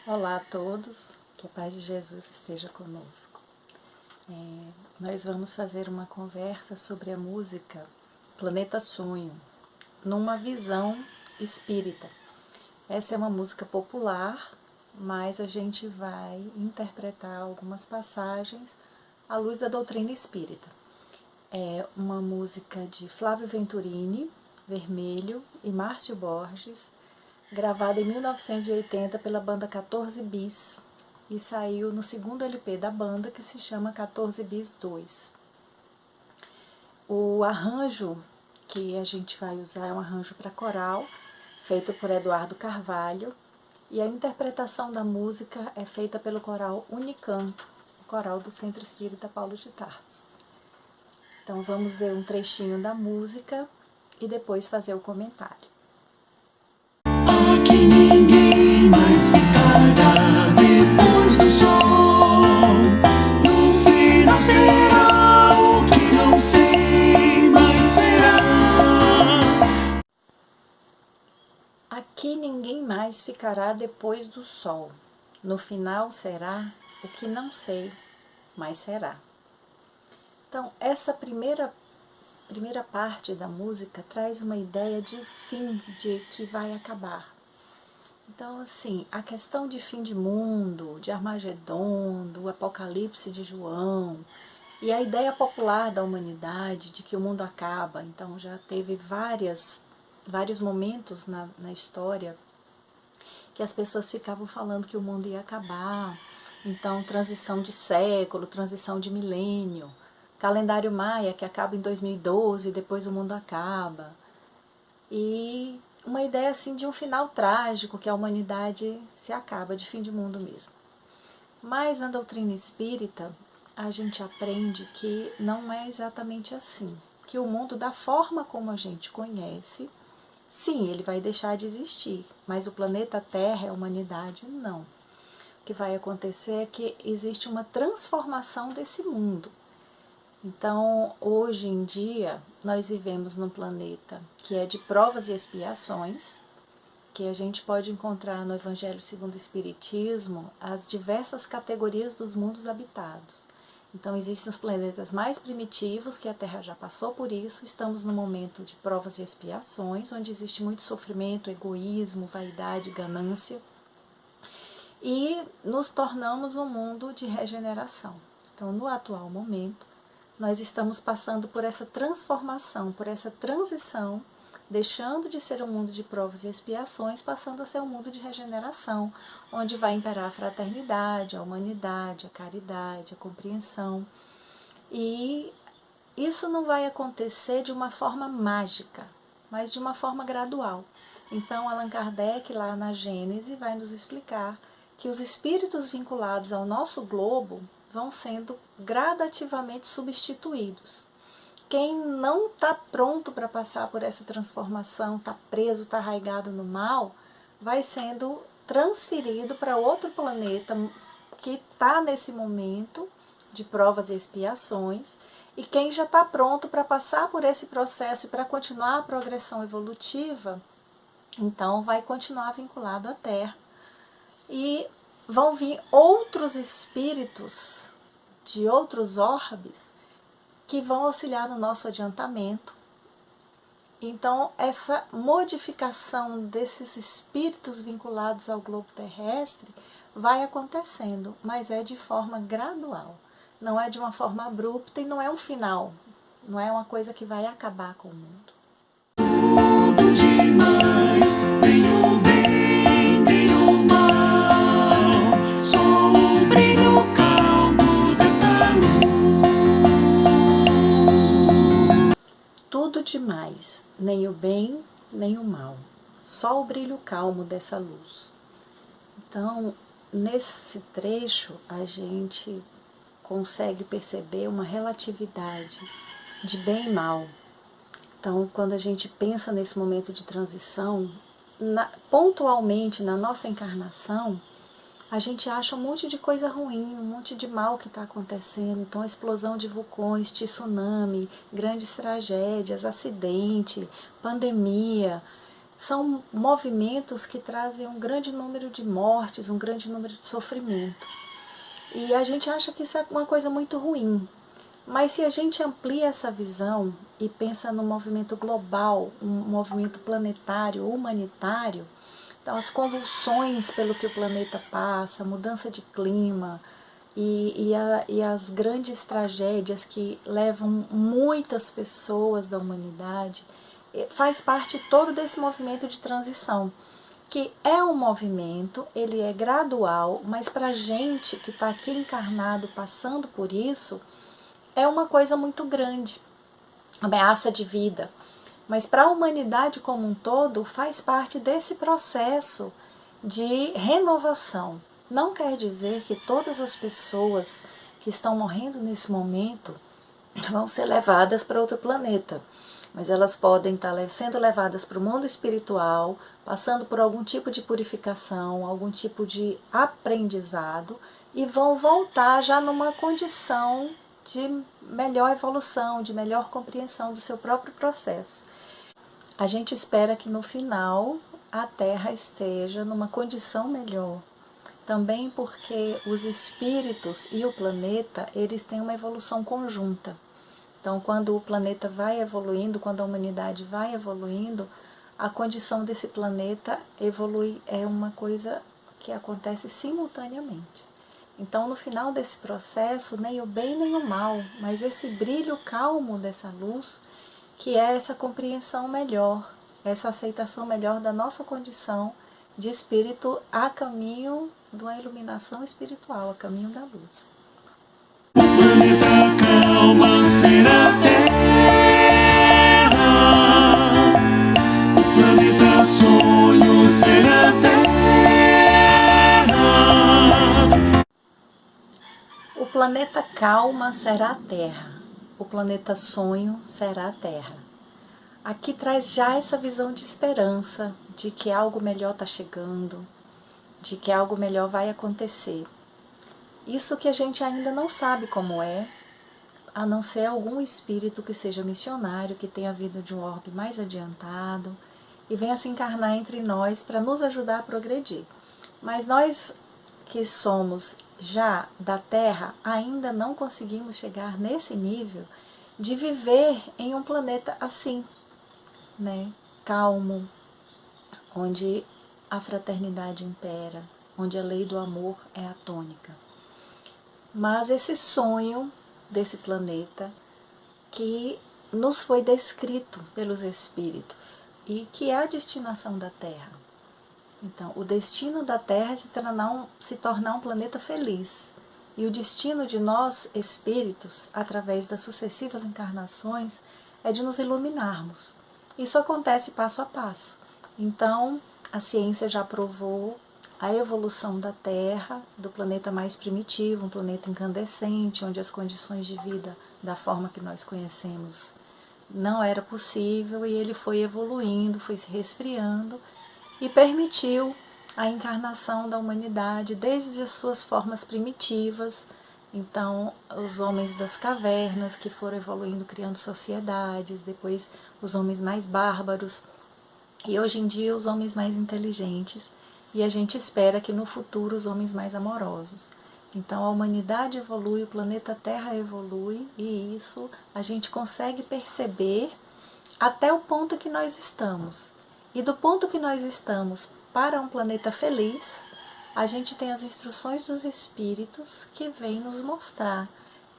Olá a todos, que a paz de Jesus esteja conosco. Nós vamos fazer uma conversa sobre a música Planeta Sonho, numa visão espírita. Essa é uma música popular, mas a gente vai interpretar algumas passagens à luz da doutrina espírita. É uma música de Flávio Venturini, Vermelho, e Márcio Borges, gravada em 1980 pela banda 14 Bis e saiu no segundo LP da banda, que se chama 14 Bis 2. O arranjo que a gente vai usar é um arranjo para coral, feito por Eduardo Carvalho, e a interpretação da música é feita pelo coral Unicanto, o coral do Centro Espírita Paulo de Tarso. Então vamos ver um trechinho da música e depois fazer o comentário. Aqui ninguém mais ficará depois do sol. No final será o que não sei, mas será. Aqui ninguém mais ficará depois do sol. No final será o que não sei, mas será. Então, essa primeira parte da música traz uma ideia de fim, de que vai acabar. Então, assim, a questão de fim de mundo, de Armagedon, do Apocalipse de João, e a ideia popular da humanidade de que o mundo acaba. Então, já teve vários momentos na história que as pessoas ficavam falando que o mundo ia acabar. Então, transição de século, transição de milênio, calendário maia que acaba em 2012, depois o mundo acaba. E uma ideia assim de um final trágico, que a humanidade se acaba, de fim de mundo mesmo. Mas na doutrina espírita, a gente aprende que não é exatamente assim, que o mundo, da forma como a gente conhece, sim, ele vai deixar de existir, mas o planeta Terra, a humanidade, não. O que vai acontecer é que existe uma transformação desse mundo. Então, hoje em dia, nós vivemos num planeta que é de provas e expiações, que a gente pode encontrar no Evangelho segundo o Espiritismo as diversas categorias dos mundos habitados. Então, existem os planetas mais primitivos, que a Terra já passou por isso. Estamos no momento de provas e expiações, onde existe muito sofrimento, egoísmo, vaidade, ganância. E nos tornamos um mundo de regeneração. Então, no atual momento, nós estamos passando por essa transformação, por essa transição, deixando de ser um mundo de provas e expiações, passando a ser um mundo de regeneração, onde vai imperar a fraternidade, a humanidade, a caridade, a compreensão. E isso não vai acontecer de uma forma mágica, mas de uma forma gradual. Então, Allan Kardec, lá na Gênese, vai nos explicar que os espíritos vinculados ao nosso globo vão sendo gradativamente substituídos. Quem não está pronto para passar por essa transformação, está preso, está arraigado no mal, vai sendo transferido para outro planeta que está nesse momento de provas e expiações, e quem já está pronto para passar por esse processo e para continuar a progressão evolutiva, então vai continuar vinculado à Terra. E vão vir outros espíritos de outros orbes que vão auxiliar no nosso adiantamento. Então, essa modificação desses espíritos vinculados ao globo terrestre vai acontecendo, mas é de forma gradual. Não é de uma forma abrupta e não é um final. Não é uma coisa que vai acabar com o mundo. Tudo demais, nem o bem, nem o mal. Só o brilho calmo dessa luz. Tudo demais, nem o bem, nem o mal. Só o brilho calmo dessa luz. Então, nesse trecho, a gente consegue perceber uma relatividade de bem e mal. Então, quando a gente pensa nesse momento de transição, pontualmente na nossa encarnação, a gente acha um monte de coisa ruim, um monte de mal que está acontecendo. Então, explosão de vulcões, tsunami, grandes tragédias, acidente, pandemia, são movimentos que trazem um grande número de mortes, um grande número de sofrimento. E a gente acha que isso é uma coisa muito ruim. Mas se a gente amplia essa visão e pensa no movimento global, um movimento planetário, humanitário, então as convulsões pelo que o planeta passa, mudança de clima e as grandes tragédias que levam muitas pessoas da humanidade, faz parte todo desse movimento de transição, que é um movimento, ele é gradual, mas para a gente que está aqui encarnado passando por isso, é uma coisa muito grande, ameaça de vida. Mas para a humanidade como um todo, faz parte desse processo de renovação. Não quer dizer que todas as pessoas que estão morrendo nesse momento vão ser levadas para outro planeta, mas elas podem estar sendo levadas para o mundo espiritual, passando por algum tipo de purificação, algum tipo de aprendizado, e vão voltar já numa condição de melhor evolução, de melhor compreensão do seu próprio processo. A gente espera que no final a Terra esteja numa condição melhor. Também porque os espíritos e o planeta, eles têm uma evolução conjunta. Então, quando o planeta vai evoluindo, quando a humanidade vai evoluindo, a condição desse planeta evolui, é uma coisa que acontece simultaneamente. Então, no final desse processo, nem o bem nem o mal, mas esse brilho calmo dessa luz, que é essa compreensão melhor, essa aceitação melhor da nossa condição de espírito a caminho de uma iluminação espiritual, a caminho da luz. O planeta calma será Terra, o planeta sonho será Terra. O planeta calma será a Terra, o planeta sonho será a Terra. Aqui traz já essa visão de esperança, de que algo melhor está chegando, de que algo melhor vai acontecer. Isso que a gente ainda não sabe como é, a não ser algum espírito que seja missionário, que tenha vindo de um orbe mais adiantado e venha se encarnar entre nós para nos ajudar a progredir. Mas nós que somos já da Terra ainda não conseguimos chegar nesse nível de viver em um planeta assim, né? Calmo, onde a fraternidade impera, onde a lei do amor é a tônica. Mas esse sonho desse planeta que nos foi descrito pelos espíritos e que é a destinação da Terra. Então, o destino da Terra é se tornar um planeta feliz. E o destino de nós, espíritos, através das sucessivas encarnações, é de nos iluminarmos. Isso acontece passo a passo. Então, a ciência já provou a evolução da Terra, do planeta mais primitivo, um planeta incandescente, onde as condições de vida da forma que nós conhecemos não era possível, e ele foi evoluindo, foi se resfriando e permitiu a encarnação da humanidade desde as suas formas primitivas. Então, os homens das cavernas que foram evoluindo, criando sociedades, depois os homens mais bárbaros e hoje em dia os homens mais inteligentes, e a gente espera que no futuro os homens mais amorosos. Então a humanidade evolui, o planeta Terra evolui, e isso a gente consegue perceber até o ponto que nós estamos. E do ponto que nós estamos para um planeta feliz, a gente tem as instruções dos espíritos que vêm nos mostrar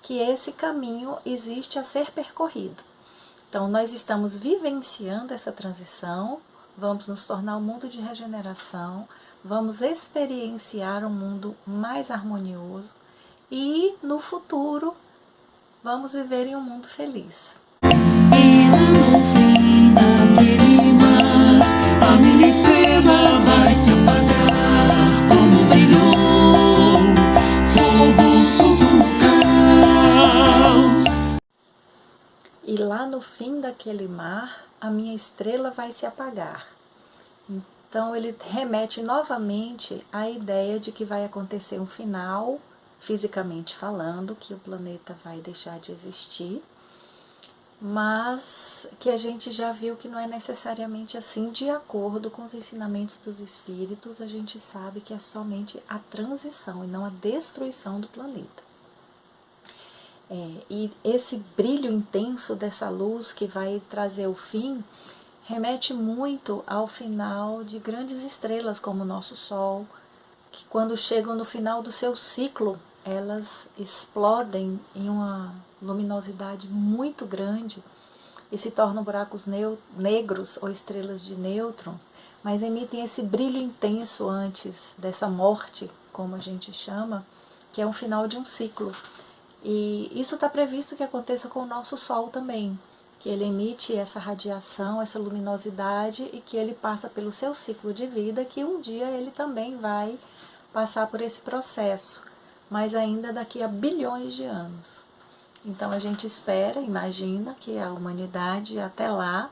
que esse caminho existe a ser percorrido. Então nós estamos vivenciando essa transição, vamos nos tornar um mundo de regeneração, vamos experienciar um mundo mais harmonioso e no futuro vamos viver em um mundo feliz. E lá no fim daquele mar, a minha estrela vai se apagar como brilhou fogo solto no caos. E lá no fim daquele mar, a minha estrela vai se apagar. Então ele remete novamente à ideia de que vai acontecer um final, fisicamente falando, que o planeta vai deixar de existir, mas que a gente já viu que não é necessariamente assim, de acordo com os ensinamentos dos espíritos. A gente sabe que é somente a transição e não a destruição do planeta. E esse brilho intenso dessa luz que vai trazer o fim remete muito ao final de grandes estrelas como o nosso Sol, que quando chegam no final do seu ciclo, elas explodem em uma luminosidade muito grande e se tornam buracos negros ou estrelas de nêutrons, mas emitem esse brilho intenso antes dessa morte, como a gente chama, que é o final de um ciclo. E isso está previsto que aconteça com o nosso Sol também, que ele emite essa radiação, essa luminosidade e que ele passa pelo seu ciclo de vida, que um dia ele também vai passar por esse processo, mas ainda daqui a bilhões de anos. Então a gente espera, imagina que a humanidade até lá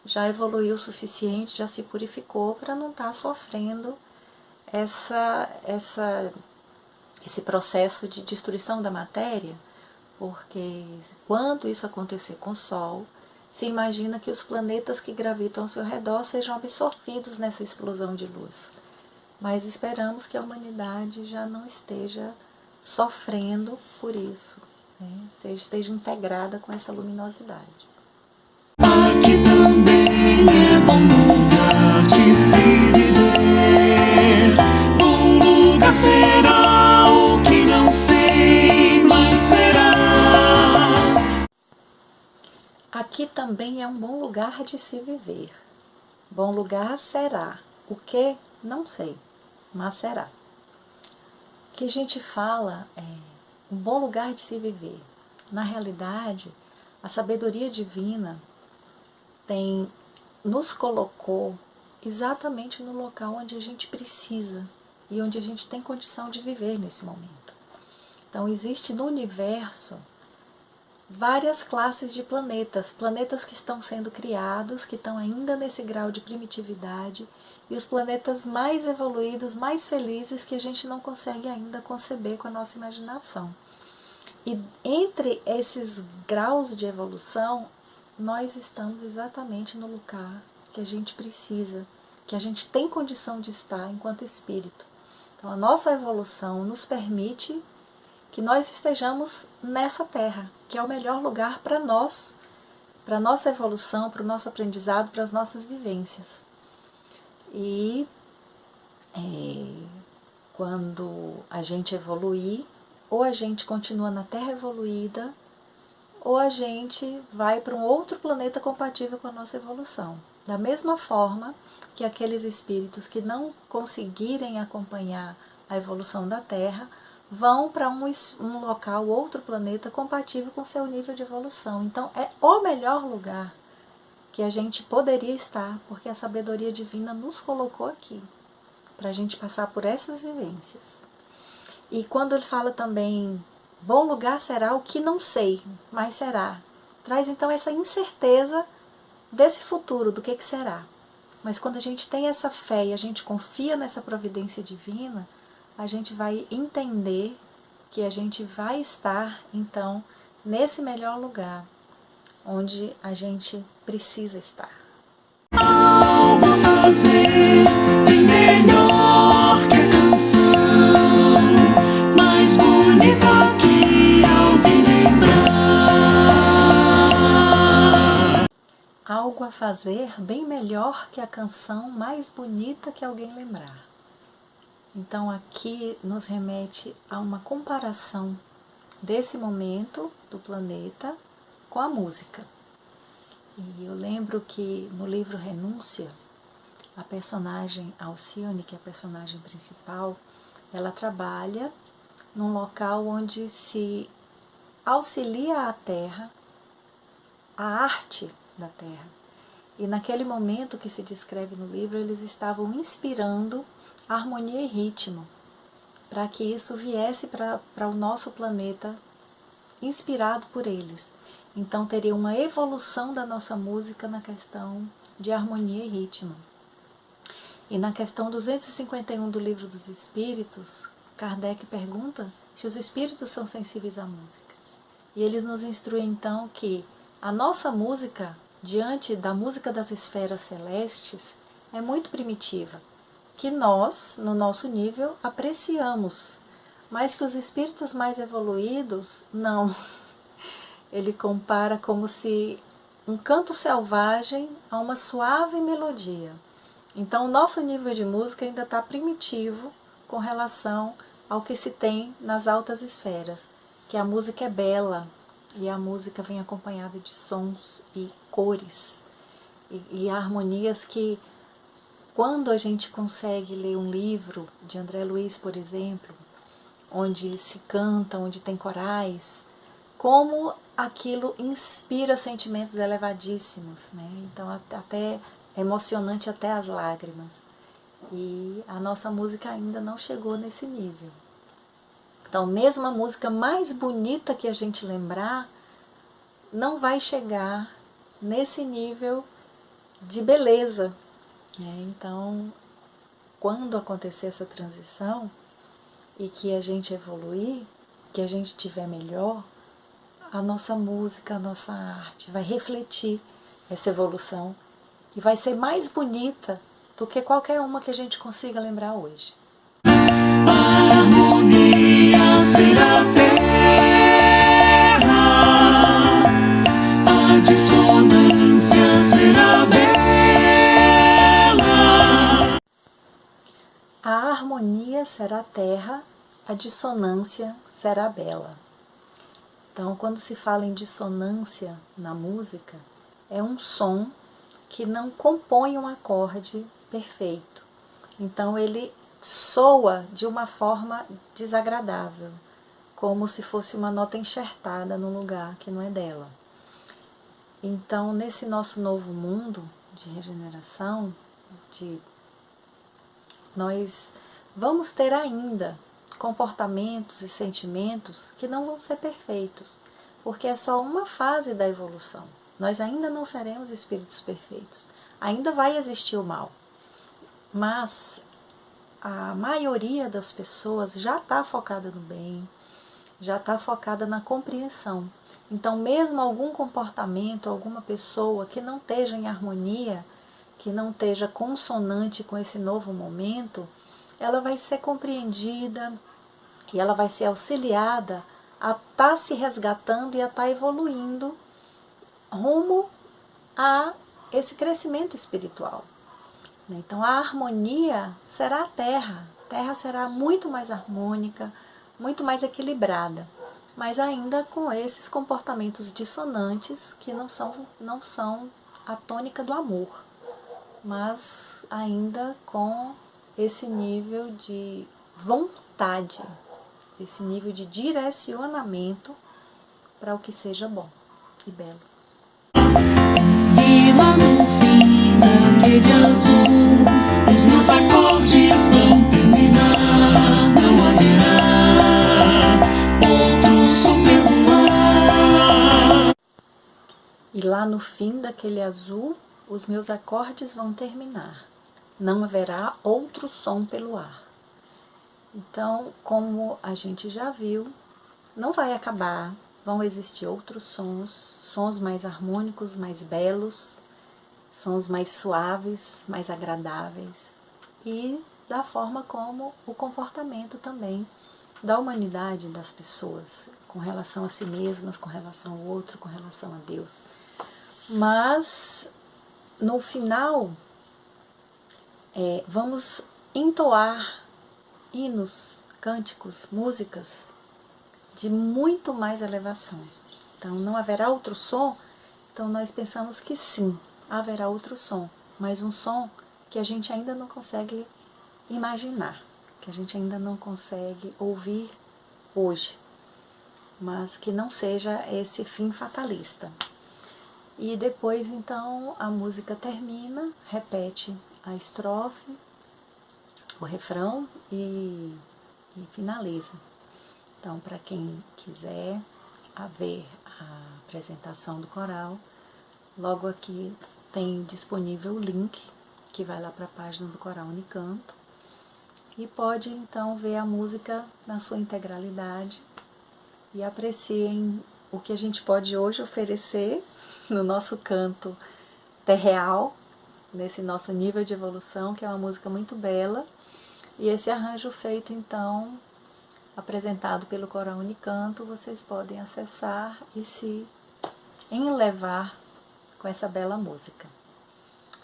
já evoluiu o suficiente, já se purificou para não estar sofrendo esse processo de destruição da matéria, porque quando isso acontecer com o Sol, se imagina que os planetas que gravitam ao seu redor sejam absorvidos nessa explosão de luz. Mas esperamos que a humanidade já não esteja sofrendo por isso, né? Esteja integrada com essa luminosidade. Aqui também é bom lugar de se viver. Bom lugar será o que não sei, mas será. Aqui também é um bom lugar de se viver. Bom lugar será. O que? Não sei, mas será. O que a gente fala é um bom lugar de se viver. Na realidade, a sabedoria divina nos colocou exatamente no local onde a gente precisa e onde a gente tem condição de viver nesse momento. Então, existe no universo várias classes de planetas, planetas que estão sendo criados, que estão ainda nesse grau de primitividade, e os planetas mais evoluídos, mais felizes, que a gente não consegue ainda conceber com a nossa imaginação. E entre esses graus de evolução, nós estamos exatamente no lugar que a gente precisa, que a gente tem condição de estar enquanto espírito. Então, a nossa evolução nos permite que nós estejamos nessa terra, que é o melhor lugar para nós, para a nossa evolução, para o nosso aprendizado, para as nossas vivências. E quando a gente evoluir, ou a gente continua na Terra evoluída, ou a gente vai para um outro planeta compatível com a nossa evolução. Da mesma forma que aqueles espíritos que não conseguirem acompanhar a evolução da Terra vão para um local, outro planeta compatível com seu nível de evolução. Então é o melhor lugar que a gente poderia estar, porque a sabedoria divina nos colocou aqui, para a gente passar por essas vivências. E quando ele fala também, bom lugar será o que não sei, mas será. Traz então essa incerteza desse futuro, do que será. Mas quando a gente tem essa fé e a gente confia nessa providência divina, a gente vai entender que a gente vai estar, então, nesse melhor lugar, onde a gente precisa estar. Algo a fazer bem melhor que a canção, mais bonita que alguém lembrar. Algo a fazer bem melhor que a canção, mais bonita que alguém lembrar. Então aqui nos remete a uma comparação desse momento do planeta com a música. E eu lembro que no livro Renúncia, a personagem Alcione, que é a personagem principal, ela trabalha num local onde se auxilia a terra, a arte da terra. E naquele momento que se descreve no livro, eles estavam inspirando harmonia e ritmo, para que isso viesse para o nosso planeta inspirado por eles. Então teria uma evolução da nossa música na questão de harmonia e ritmo. E na questão 251 do Livro dos Espíritos, Kardec pergunta se os espíritos são sensíveis à música. E eles nos instruem então que A nossa música, diante da música das esferas celestes, é muito primitiva, que nós, no nosso nível, apreciamos, mas que os espíritos mais evoluídos, não. Ele compara como se um canto selvagem a uma suave melodia. Então, o nosso nível de música ainda está primitivo com relação ao que se tem nas altas esferas, que a música é bela e a música vem acompanhada de sons e cores e harmonias que, quando a gente consegue ler um livro de André Luiz, por exemplo, onde se canta, onde tem corais, como aquilo inspira sentimentos elevadíssimos, né? Então até é emocionante até as lágrimas. E a nossa música ainda não chegou nesse nível. Então, mesmo a música mais bonita que a gente lembrar, não vai chegar nesse nível de beleza, né? Então, quando acontecer essa transição e que a gente evoluir, que a gente tiver melhor, a nossa música, a nossa arte vai refletir essa evolução e vai ser mais bonita do que qualquer uma que a gente consiga lembrar hoje. A harmonia será terra, a dissonância será bela. A harmonia será terra, a dissonância será bela. Então, quando se fala em dissonância na música, é um som que não compõe um acorde perfeito. Então, ele soa de uma forma desagradável, como se fosse uma nota enxertada num lugar que não é dela. Então, nesse nosso novo mundo de regeneração, nós vamos ter ainda comportamentos e sentimentos que não vão ser perfeitos, porque é só uma fase da evolução. Nós ainda não seremos espíritos perfeitos, ainda vai existir o mal, mas a maioria das pessoas já está focada no bem, já está focada na compreensão. Então, mesmo algum comportamento, alguma pessoa que não esteja em harmonia, que não esteja consonante com esse novo momento, ela vai ser compreendida e ela vai ser auxiliada a estar se resgatando e a estar evoluindo rumo a esse crescimento espiritual. Então, a harmonia será a terra será muito mais harmônica, muito mais equilibrada, mas ainda com esses comportamentos dissonantes que não são a tônica do amor, mas ainda com esse nível de vontade, esse nível de direcionamento para o que seja bom e belo. E lá no fim daquele azul, os meus acordes vão terminar. Não haverá outro som pelo ar. E lá no fim daquele azul, os meus acordes vão terminar. Não haverá outro som pelo ar. Então, como a gente já viu, não vai acabar, vão existir outros sons, sons mais harmônicos, mais belos, sons mais suaves, mais agradáveis, e da forma como o comportamento também da humanidade, das pessoas, com relação a si mesmas, com relação ao outro, com relação a Deus. Mas, no final, vamos entoar hinos, cânticos, músicas de muito mais elevação. Então, não haverá outro som? Então, nós pensamos que sim, haverá outro som, mas um som que a gente ainda não consegue imaginar, que a gente ainda não consegue ouvir hoje, mas que não seja esse fim fatalista. E depois, então, a música termina, repete a estrofe, o refrão e finaliza. Então, para quem quiser ver a apresentação do coral, logo aqui tem disponível o link que vai lá para a página do Coral Unicanto e pode então ver a música na sua integralidade e apreciem o que a gente pode hoje oferecer no nosso canto terreal, nesse nosso nível de evolução, que é uma música muito bela, e esse arranjo feito então, apresentado pelo Coral Unicanto, vocês podem acessar e se enlevar com essa bela música.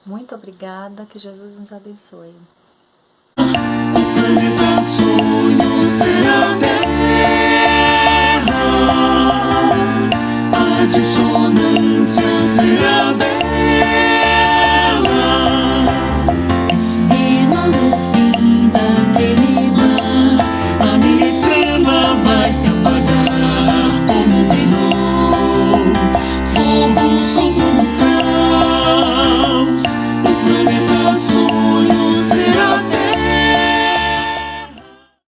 Muito obrigada, que Jesus nos abençoe. O planeta sonho será Terra, há de